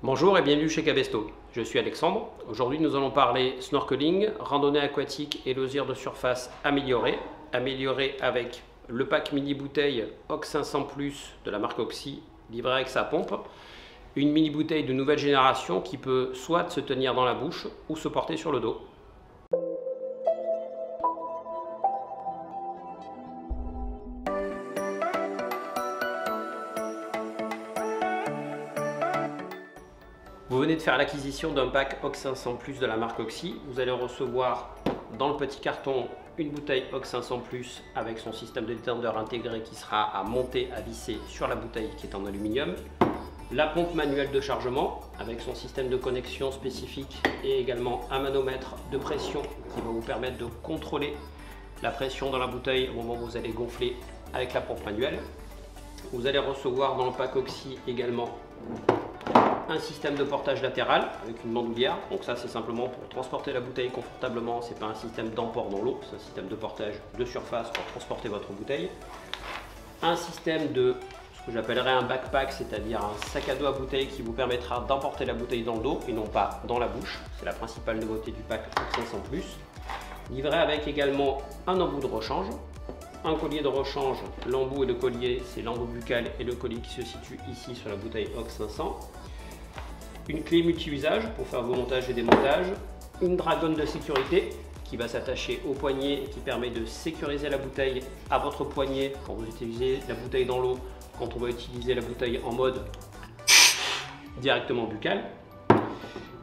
Bonjour et bienvenue chez Cabesto. Je suis Alexandre. Aujourd'hui, nous allons parler snorkeling, randonnée aquatique et loisirs de surface améliorés. Améliorés avec le pack mini bouteille Ox 500 Plus de la marque Oxy, livré avec sa pompe. Une mini bouteille de nouvelle génération qui peut soit se tenir dans la bouche ou se porter sur le dos. Vous venez de faire l'acquisition d'un pack Ox 500 Plus de la marque Oxy. Vous allez recevoir dans le petit carton une bouteille Ox 500 Plus avec son système de détendeur intégré qui sera à monter, à visser sur la bouteille qui est en aluminium. La pompe manuelle de chargement avec son système de connexion spécifique et également un manomètre de pression qui va vous permettre de contrôler la pression dans la bouteille au moment où vous allez gonfler avec la pompe manuelle. Vous allez recevoir dans le pack Oxy également un système de portage latéral avec une bandoulière. Donc ça, c'est simplement pour transporter la bouteille confortablement. C'est pas un système d'emport dans l'eau, c'est un système de portage de surface pour transporter votre bouteille. Un système de ce que j'appellerais un backpack, c'est-à-dire un sac à dos à bouteille qui vous permettra d'emporter la bouteille dans le dos et non pas dans la bouche. C'est la principale nouveauté du pack Ox 500 Plus. Livré avec également un embout de rechange, un collier de rechange. L'embout et le collier, c'est l'embout buccal et le collier qui se situe ici sur la bouteille Ox 500. Une clé multi-usage pour faire vos montages et démontages, une dragonne de sécurité qui va s'attacher au poignet et qui permet de sécuriser la bouteille à votre poignet quand vous utilisez la bouteille dans l'eau, quand on va utiliser la bouteille en mode directement buccal.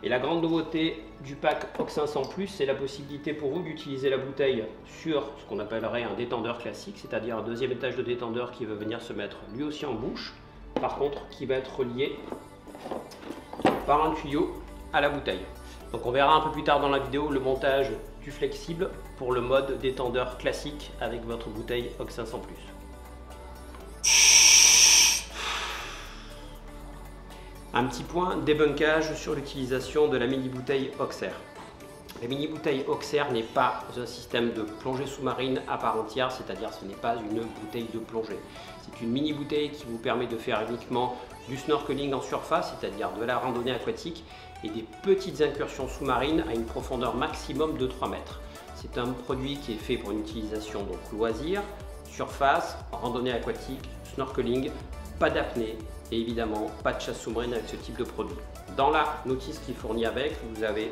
Et la grande nouveauté du pack Ox 500 Plus, c'est la possibilité pour vous d'utiliser la bouteille sur ce qu'on appellerait un détendeur classique, c'est-à-dire un deuxième étage de détendeur qui va venir se mettre lui aussi en bouche, par contre qui va être relié par un tuyau à la bouteille. Donc on verra un peu plus tard dans la vidéo le montage du flexible pour le mode détendeur classique avec votre bouteille Ox 500 Plus. Un petit point débunkage sur l'utilisation de la mini bouteille Oxair. La mini bouteille Oxair n'est pas un système de plongée sous-marine à part entière, c'est-à-dire ce n'est pas une bouteille de plongée. C'est une mini bouteille qui vous permet de faire uniquement du snorkeling en surface, c'est-à-dire de la randonnée aquatique et des petites incursions sous-marines à une profondeur maximum de 3 mètres. C'est un produit qui est fait pour une utilisation donc loisir, surface, randonnée aquatique, snorkeling, pas d'apnée et évidemment pas de chasse sous-marine avec ce type de produit. Dans la notice qui est fournie avec, vous avez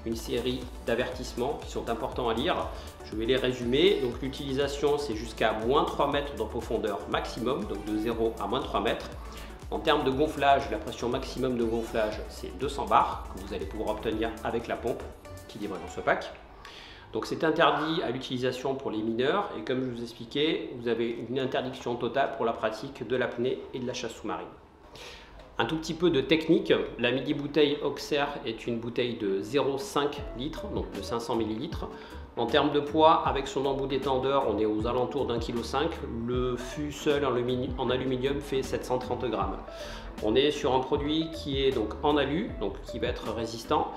une série d'avertissements qui sont importants à lire. Je vais les résumer. Donc l'utilisation, c'est jusqu'à moins 3 mètres de profondeur maximum, donc de 0 à moins 3 mètres. En termes de gonflage, la pression maximum de gonflage, c'est 200 bars que vous allez pouvoir obtenir avec la pompe qui livre dans ce pack. Donc c'est interdit à l'utilisation pour les mineurs et comme je vous expliquais, vous avez une interdiction totale pour la pratique de l'apnée et de la chasse sous-marine. Un tout petit peu de technique, la mini bouteille Oxair est une bouteille de 0,5 litres, donc de 500 ml. En termes de poids, avec son embout détendeur, on est aux alentours d'1,5 kg. Le fût seul en aluminium fait 730 grammes. On est sur un produit qui est donc en alu, donc qui va être résistant.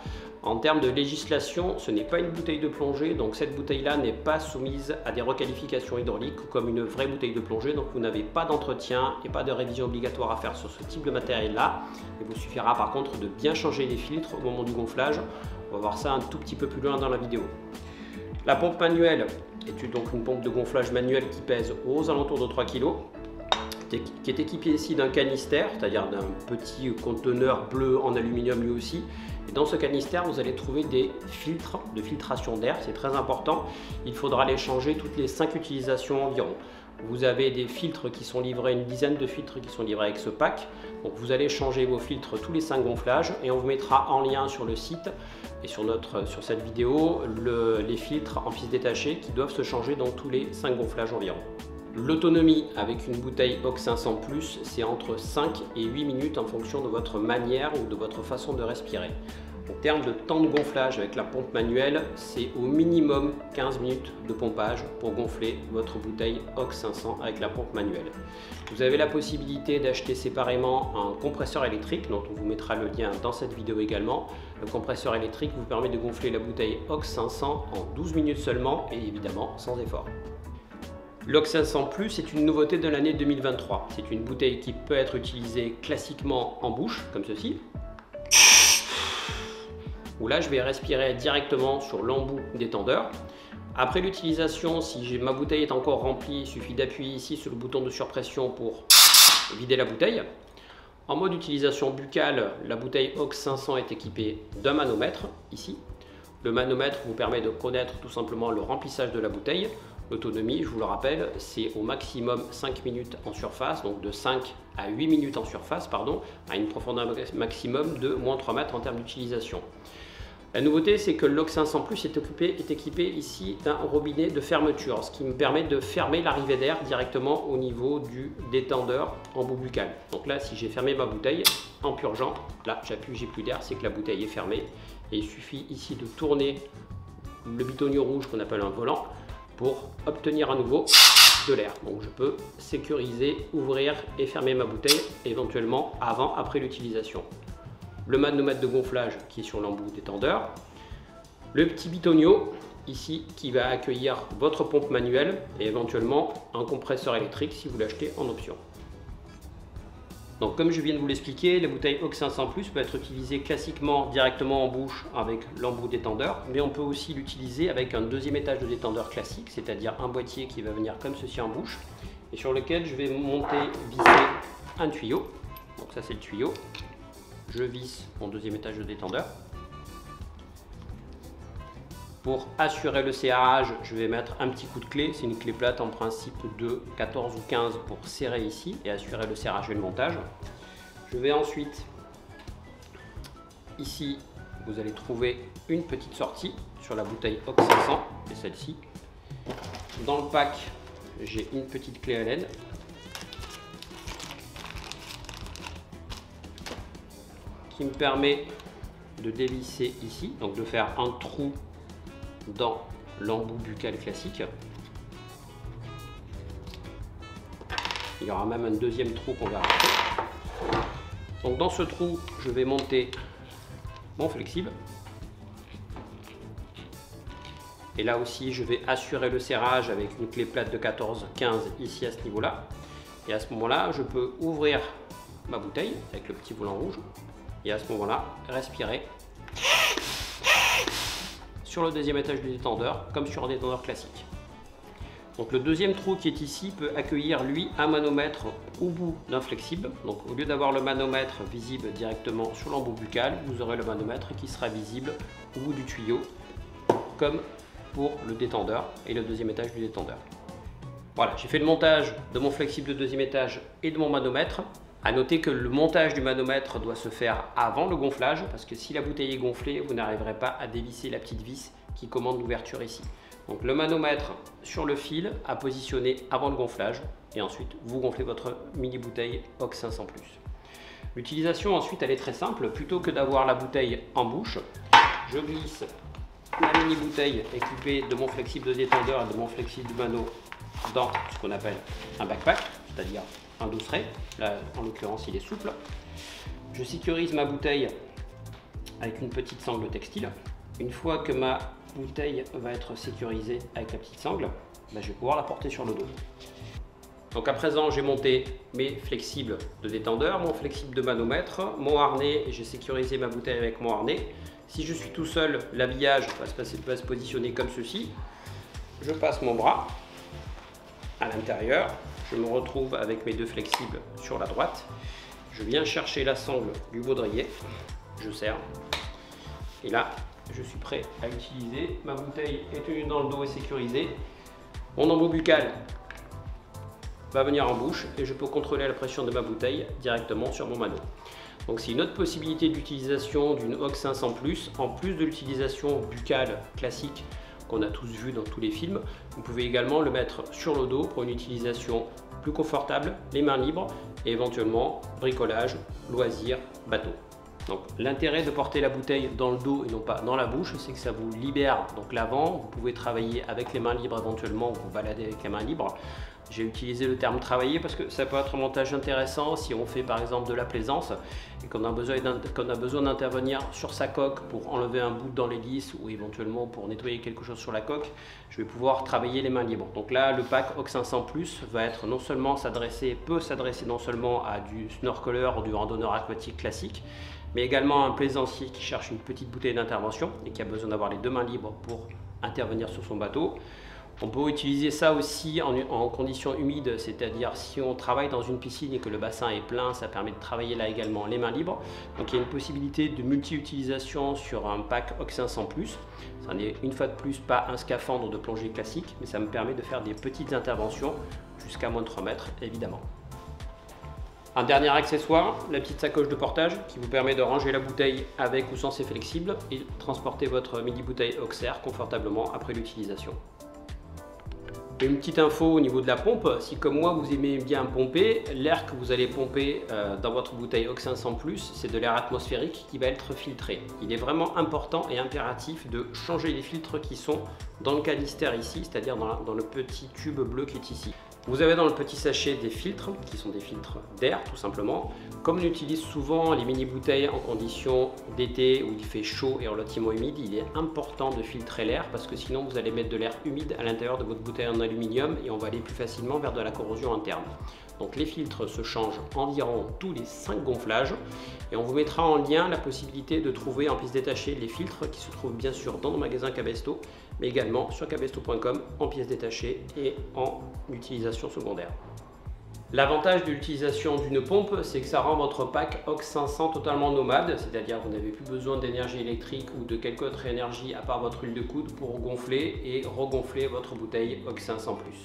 En termes de législation, ce n'est pas une bouteille de plongée, donc cette bouteille-là n'est pas soumise à des requalifications hydrauliques comme une vraie bouteille de plongée, donc vous n'avez pas d'entretien et pas de révision obligatoire à faire sur ce type de matériel-là. Il vous suffira par contre de bien changer les filtres au moment du gonflage. On va voir ça un tout petit peu plus loin dans la vidéo. La pompe manuelle est donc une pompe de gonflage manuelle qui pèse aux alentours de 3 kg, qui est équipée ici d'un canister, c'est-à-dire d'un petit conteneur bleu en aluminium lui aussi. Et dans ce canister, vous allez trouver des filtres de filtration d'air, c'est très important. Il faudra les changer toutes les 5 utilisations environ. Vous avez des filtres qui sont livrés, une dizaine de filtres qui sont livrés avec ce pack. Donc vous allez changer vos filtres tous les 5 gonflages et on vous mettra en lien sur le site et sur cette vidéo les filtres en fils détaché qui doivent se changer dans tous les 5 gonflages environ. L'autonomie avec une bouteille Ox 500 Plus, c'est entre 5 et 8 minutes en fonction de votre manière ou de votre façon de respirer. En termes de temps de gonflage avec la pompe manuelle, c'est au minimum 15 minutes de pompage pour gonfler votre bouteille Ox 500 avec la pompe manuelle. Vous avez la possibilité d'acheter séparément un compresseur électrique dont on vous mettra le lien dans cette vidéo également. Le compresseur électrique vous permet de gonfler la bouteille Ox 500 en 12 minutes seulement et évidemment sans effort. L'Ox 500 Plus est une nouveauté de l'année 2023. C'est une bouteille qui peut être utilisée classiquement en bouche, comme ceci, où là je vais respirer directement sur l'embout détendeur. Après l'utilisation, si ma bouteille est encore remplie, il suffit d'appuyer ici sur le bouton de surpression pour vider la bouteille. En mode utilisation buccale, la bouteille OX 500 est équipée d'un manomètre, ici. Le manomètre vous permet de connaître tout simplement le remplissage de la bouteille. L'autonomie, je vous le rappelle, c'est au maximum 5 minutes en surface, donc de 5 à 8 minutes en surface, pardon, à une profondeur maximum de moins 3 mètres en termes d'utilisation. La nouveauté, c'est que l'OX 500 Plus est équipé ici d'un robinet de fermeture, ce qui me permet de fermer l'arrivée d'air directement au niveau du détendeur embout buccal. Donc là, si j'ai fermé ma bouteille en purgeant, là j'appuie, j'ai plus d'air, c'est que la bouteille est fermée. Et il suffit ici de tourner le bitonio rouge qu'on appelle un volant pour obtenir à nouveau de l'air. Donc je peux sécuriser, ouvrir et fermer ma bouteille éventuellement avant, après l'utilisation. Le manomètre de gonflage qui est sur l'embout détendeur, le petit bitonio ici qui va accueillir votre pompe manuelle et éventuellement un compresseur électrique si vous l'achetez en option. Donc comme je viens de vous l'expliquer, la bouteille OX 500 Plus peut être utilisée classiquement directement en bouche avec l'embout détendeur, mais on peut aussi l'utiliser avec un deuxième étage de détendeur classique, c'est-à-dire un boîtier qui va venir comme ceci en bouche et sur lequel je vais monter, visser un tuyau. Donc ça c'est le tuyau. Je visse mon deuxième étage de détendeur. Pour assurer le serrage, je vais mettre un petit coup de clé. C'est une clé plate en principe de 14 ou 15 pour serrer ici et assurer le serrage et le montage. Je vais ensuite, ici, vous allez trouver une petite sortie sur la bouteille OX 500, c'est celle-ci. Dans le pack, j'ai une petite clé Allen. Qui me permet de dévisser ici, donc de faire un trou dans l'embout buccal classique. Il y aura même un deuxième trou qu'on verra après. Donc dans ce trou, je vais monter mon flexible. Et là aussi, je vais assurer le serrage avec une clé plate de 14-15 ici à ce niveau-là. Et à ce moment-là, je peux ouvrir ma bouteille avec le petit volant rouge. Et à ce moment-là, respirer sur le deuxième étage du détendeur, comme sur un détendeur classique. Donc le deuxième trou qui est ici peut accueillir, lui, un manomètre au bout d'un flexible. Donc au lieu d'avoir le manomètre visible directement sur l'embout buccal, vous aurez le manomètre qui sera visible au bout du tuyau, comme pour le détendeur et le deuxième étage du détendeur. Voilà, j'ai fait le montage de mon flexible de deuxième étage et de mon manomètre. À noter que le montage du manomètre doit se faire avant le gonflage, parce que si la bouteille est gonflée, vous n'arriverez pas à dévisser la petite vis qui commande l'ouverture ici. Donc le manomètre sur le fil à positionner avant le gonflage, et ensuite vous gonflez votre mini bouteille OX 500 Plus. L'utilisation ensuite elle est très simple, plutôt que d'avoir la bouteille en bouche, je glisse ma mini bouteille équipée de mon flexible de détendeur et de mon flexible de mano dans ce qu'on appelle un backpack, c'est-à-dire un dosseret. Là en l'occurrence il est souple. Je sécurise ma bouteille avec une petite sangle textile. Une fois que ma bouteille va être sécurisée avec la petite sangle, je vais pouvoir la porter sur le dos. Donc à présent j'ai monté mes flexibles de détendeur, mon flexible de manomètre, mon harnais, et j'ai sécurisé ma bouteille avec mon harnais. Si je suis tout seul, l'habillage va se positionner comme ceci. Je passe mon bras à l'intérieur. Je me retrouve avec mes deux flexibles sur la droite. Je viens chercher la sangle du baudrier. Je serre. Et là, je suis prêt à utiliser. Ma bouteille est tenue dans le dos et sécurisée. Mon embout buccal va venir en bouche et je peux contrôler la pression de ma bouteille directement sur mon mano. Donc c'est une autre possibilité d'utilisation d'une OX 500 Plus, en plus de l'utilisation buccale classique qu'on a tous vu dans tous les films. Vous pouvez également le mettre sur le dos pour une utilisation plus confortable, les mains libres et éventuellement bricolage, loisirs, bateau. Donc l'intérêt de porter la bouteille dans le dos et non pas dans la bouche, c'est que ça vous libère donc l'avant. Vous pouvez travailler avec les mains libres éventuellement, vous balader avec les mains libres. J'ai utilisé le terme travailler parce que ça peut être un montage intéressant si on fait par exemple de la plaisance et qu'on a besoin d'intervenir sur sa coque pour enlever un bout dans l'hélice ou éventuellement pour nettoyer quelque chose sur la coque. Je vais pouvoir travailler les mains libres. Donc là, le pack OC 500 Plus va être peut s'adresser non seulement à du snorkeleur ou du randonneur aquatique classique, mais également à un plaisancier qui cherche une petite bouteille d'intervention et qui a besoin d'avoir les deux mains libres pour intervenir sur son bateau. On peut utiliser ça aussi en conditions humides, c'est-à-dire si on travaille dans une piscine et que le bassin est plein, ça permet de travailler là également les mains libres. Donc il y a une possibilité de multi-utilisation sur un pack OC 500 Plus. Ça n'est une fois de plus pas un scaphandre de plongée classique, mais ça me permet de faire des petites interventions jusqu'à moins de 3 mètres évidemment. Un dernier accessoire, la petite sacoche de portage qui vous permet de ranger la bouteille avec ou sans ses flexibles et transporter votre mini bouteille Oxair confortablement après l'utilisation. Une petite info au niveau de la pompe, si comme moi vous aimez bien pomper, l'air que vous allez pomper dans votre bouteille OC 500 Plus, c'est de l'air atmosphérique qui va être filtré. Il est vraiment important et impératif de changer les filtres qui sont dans le canister ici, c'est-à-dire dans le petit tube bleu qui est ici. Vous avez dans le petit sachet des filtres, qui sont des filtres d'air tout simplement. Comme on utilise souvent les mini bouteilles en conditions d'été où il fait chaud et relativement humide, il est important de filtrer l'air parce que sinon vous allez mettre de l'air humide à l'intérieur de votre bouteille en aluminium et on va aller plus facilement vers de la corrosion interne. Donc les filtres se changent environ tous les 5 gonflages et on vous mettra en lien la possibilité de trouver en pièces détachées les filtres qui se trouvent bien sûr dans nos magasins Cabesto, mais également sur cabesto.com en pièces détachées et en utilisation secondaire. L'avantage de l'utilisation d'une pompe, c'est que ça rend votre pack OC 500 totalement nomade, c'est-à-dire que vous n'avez plus besoin d'énergie électrique ou de quelque autre énergie à part votre huile de coude pour gonfler et regonfler votre bouteille OC 500 Plus.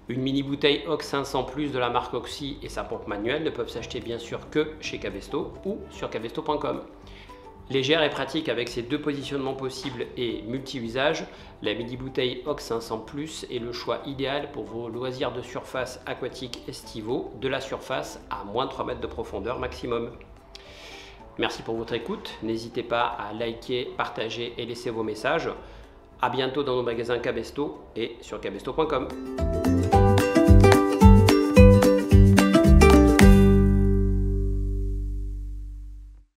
Une mini bouteille OC 500 Plus de la marque Oxy et sa pompe manuelle ne peuvent s'acheter bien sûr que chez Cabesto ou sur cabesto.com. Légère et pratique avec ses deux positionnements possibles et multi-usages, la mini bouteille OC 500 Plus est le choix idéal pour vos loisirs de surface aquatique estivaux, de la surface à moins de 3 mètres de profondeur maximum. Merci pour votre écoute, n'hésitez pas à liker, partager et laisser vos messages. A bientôt dans nos magasins Cabesto et sur cabesto.com.